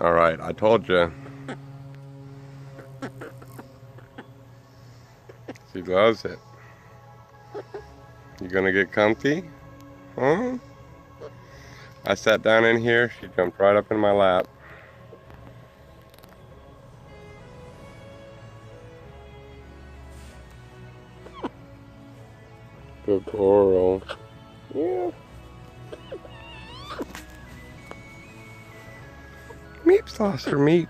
All right, I told you. She loves it. You gonna get comfy? Huh? I sat down in here, she jumped right up in my lap. Good girl. Yeah. Meep's lost her meep.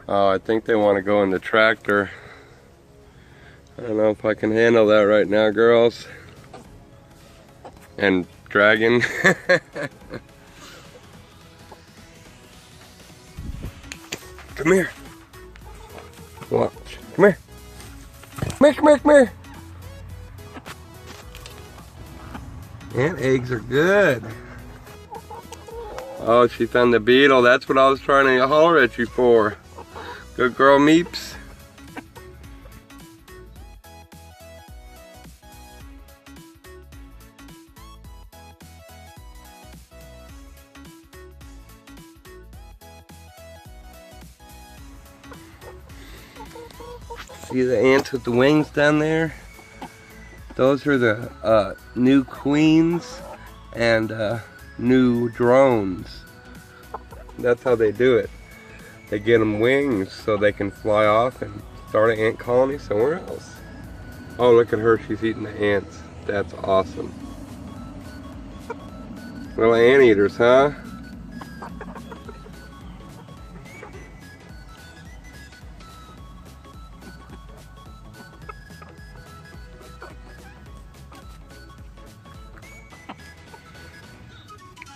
Oh, I think they want to go in the tractor. I don't know if I can handle that right now, girls. And dragon. Come here. Watch. Come here. Come here, come here, come here. Ant eggs are good. Oh, she found the beetle. That's what I was trying to holler at you for. Good girl, Meeps. See the ants with the wings down there? Those are the new queens and new drones. That's how they do it. They get them wings so they can fly off and start an ant colony somewhere else. Oh, look at her, she's eating the ants. That's awesome. Little anteaters, huh?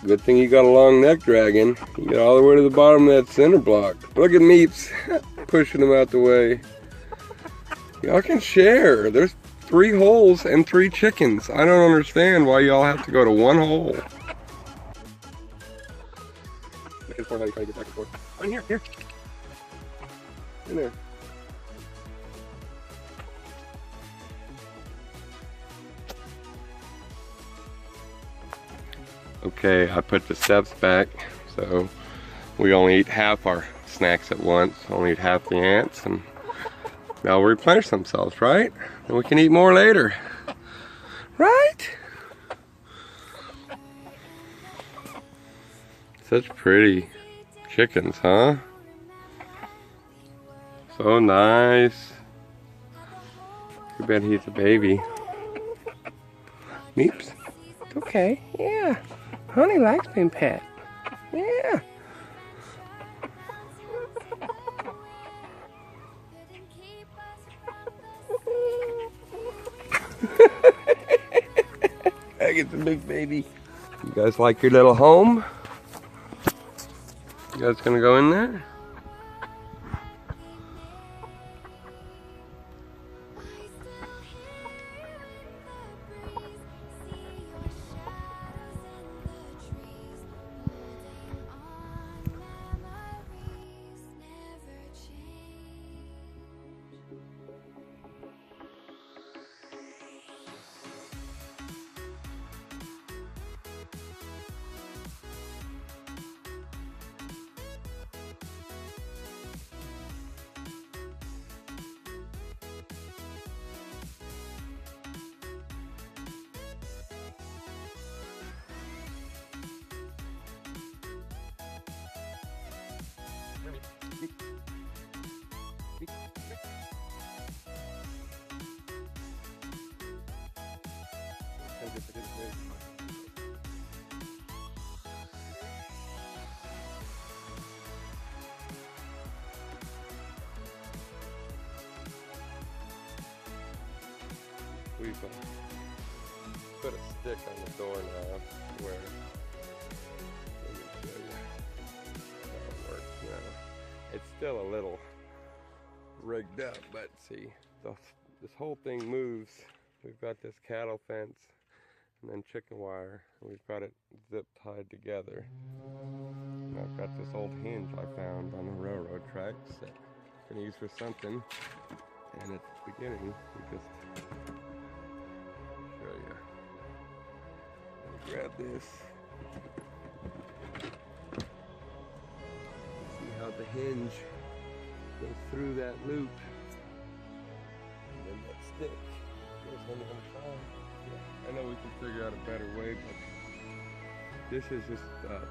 Good thing you got a long neck, dragon. You get all the way to the bottom of that center block. Look at Meeps pushing them out the way. Y'all can share. There's 3 holes and 3 chickens. I don't understand why y'all have to go to one hole. Looking for how you try to get back and forth. Oh, in here, here. In there. Okay, I put the steps back, so we only eat half our snacks at once. Only eat half the ants, and they'll replenish themselves, right? And we can eat more later, right? Such pretty chickens, huh? So nice. Too bad he's a baby. Meeps? It's okay, yeah. Honey likes being pet. Yeah. I get the big baby. You guys like your little home? You guys gonna go in there? We've put a stick on the door now where, let me show you how it works now. It's still a little rigged up, but see, this whole thing moves. We've got this cattle fence and then chicken wire, and we've got it zip tied together. And I've got this old hinge I found on the railroad tracks that I can use for something. And at the beginning, we just at this. See how the hinge goes through that loop. And then that stick goes on the other side. Yeah, I know we can figure out a better way, but this is just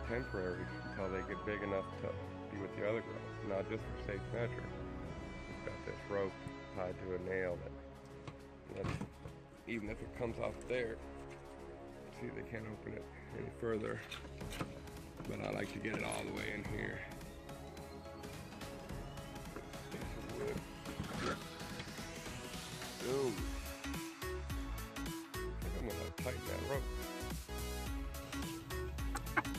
temporary until they get big enough to be with the other girls, not just for safe measure. We've got this rope tied to a nail that even if it comes off there, see, they can't open it any further, but I like to get it all the way in here. Boom. I think I'm gonna tighten that rope.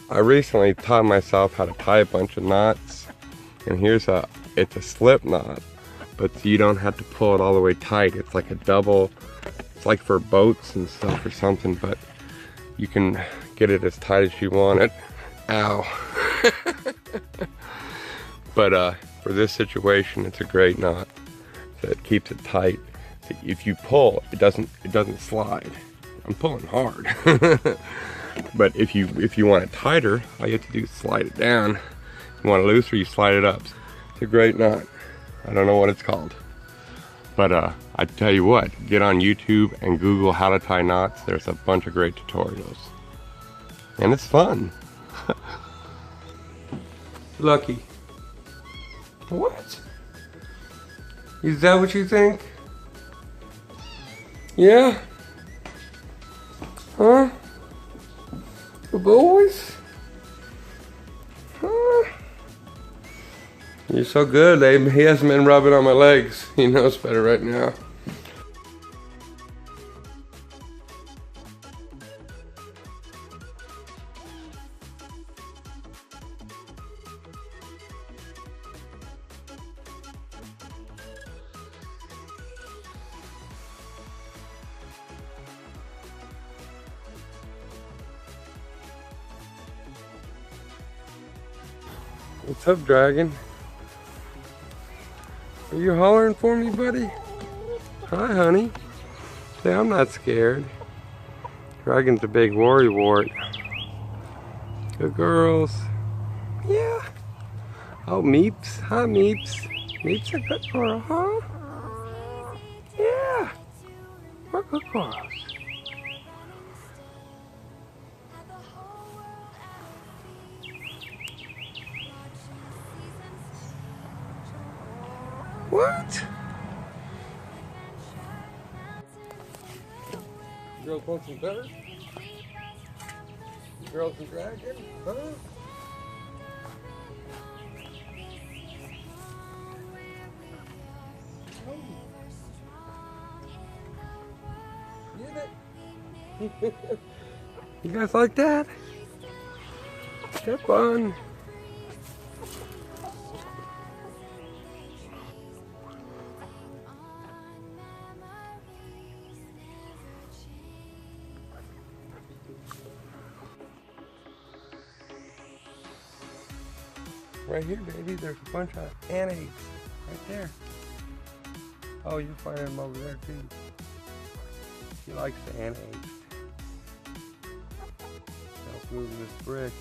I recently taught myself how to tie a bunch of knots, and it's a slip knot, but you don't have to pull it all the way tight. It's like a double, it's like for boats and stuff or something, but you can get it as tight as you want it. Ow. But for this situation, it's a great knot. So it keeps it tight. If you pull, it doesn't slide. I'm pulling hard. But if you want it tighter, all you have to do is slide it down. If you want it looser, you slide it up. It's a great knot. I don't know what it's called. But I tell you what, get on YouTube and Google how to tie knots. There's a bunch of great tutorials. And it's fun. Lucky. What? Is that what you think? Yeah? Huh? The boys? Huh? You're so good, Abe. He hasn't been rubbing on my legs. He knows better right now. What's up, Dragon? Are you hollering for me, buddy? Hi, honey. Say, I'm not scared. Dragon's a big worrywart. Good girls. Yeah. Oh, Meeps. Hi, Meeps. Meeps a good girl, huh? Yeah. We're good girls. What? You girls want some better? You girls and Dragon? Huh? Get it? You guys like that? They're fun. Right here, baby, there's a bunch of ant eggs right there. Oh, you'll find them over there too. She likes the ant eggs. Help move this brick.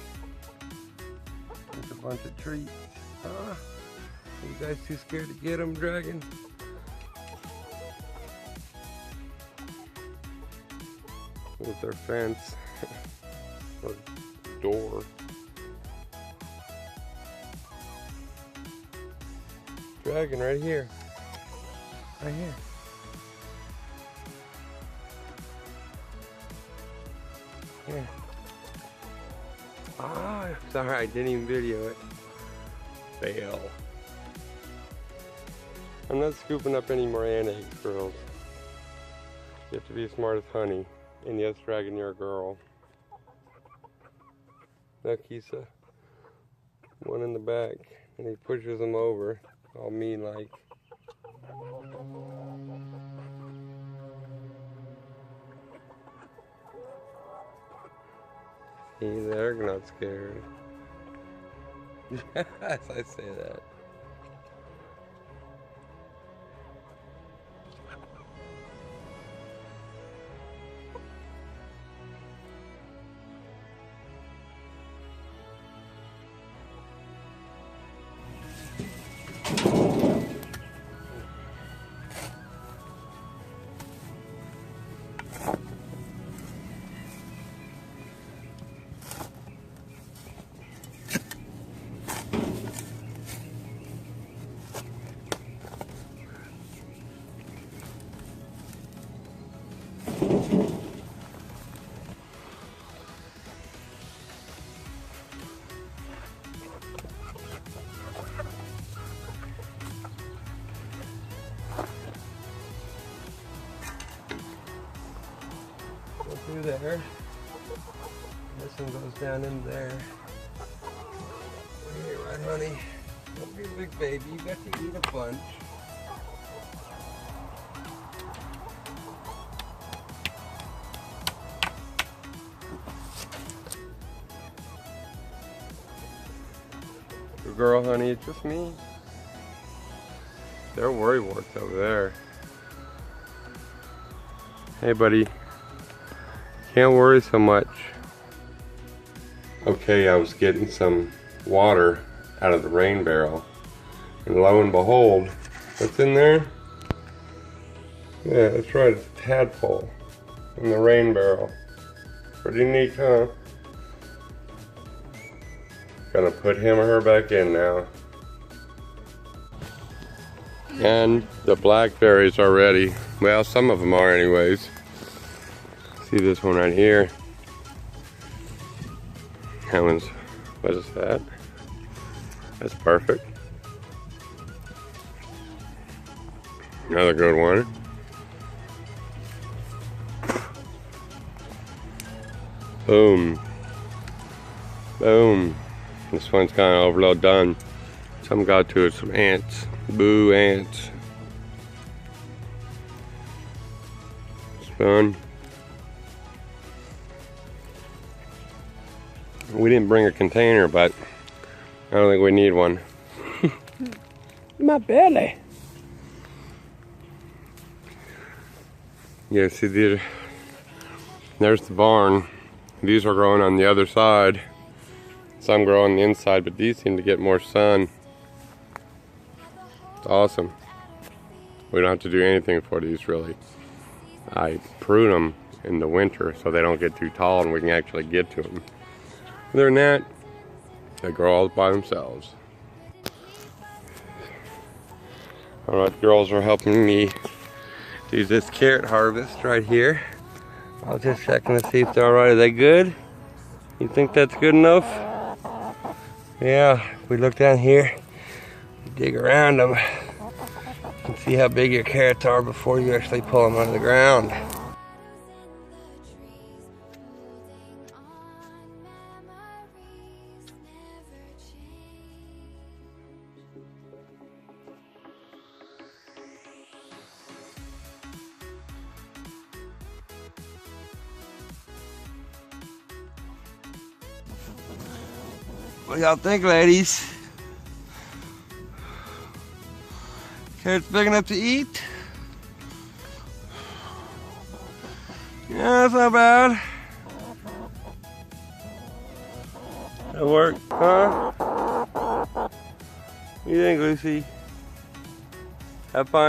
There's a bunch of treats. Huh? Are you guys too scared to get them, Dragon? With their fence or door. Dragon right here. Right here. Here. Ah, sorry, I didn't even video it. Fail. I'm not scooping up any more ant eggs, girls. You have to be as smart as honey. And yes, Dragon, you're a girl. Look, he's one in the back, and he pushes them over. All mean like. See, they're not scared. Yes, I say that. through there. This one goes down in there. Here, right, honey? Don't be a big baby. You got to eat a bunch. Good girl, honey. It's just me. They're worrywarts over there. Hey, buddy. Can't worry so much. Okay, I was getting some water out of the rain barrel, and lo and behold, what's in there? Yeah, that's right, it's a tadpole in the rain barrel. Pretty neat, huh? Gonna put him or her back in now. And the blackberries are ready. Well, some of them are anyways. See this one right here? That one's, what is that? That's perfect. Another good one. Boom. Boom. This one's kind of overload done. Some got to it, some ants. Boo, ants. Spoon. We didn't bring a container, but I don't think we need one. My belly. Yeah, see, there's the barn. These are growing on the other side. Some grow on the inside, but these seem to get more sun. It's awesome. We don't have to do anything for these, really. I prune them in the winter so they don't get too tall and we can actually get to them. Other than that, they grow all by themselves. Alright, girls are helping me do this carrot harvest right here. I was just checking to see if they're alright. Are they good? You think that's good enough? Yeah, we look down here, dig around them, and see how big your carrots are before you actually pull them out of the ground. What y'all think, ladies? Carrots big enough to eat? Yeah, that's not bad. That work, huh? What do you think, Lucy? Have fun.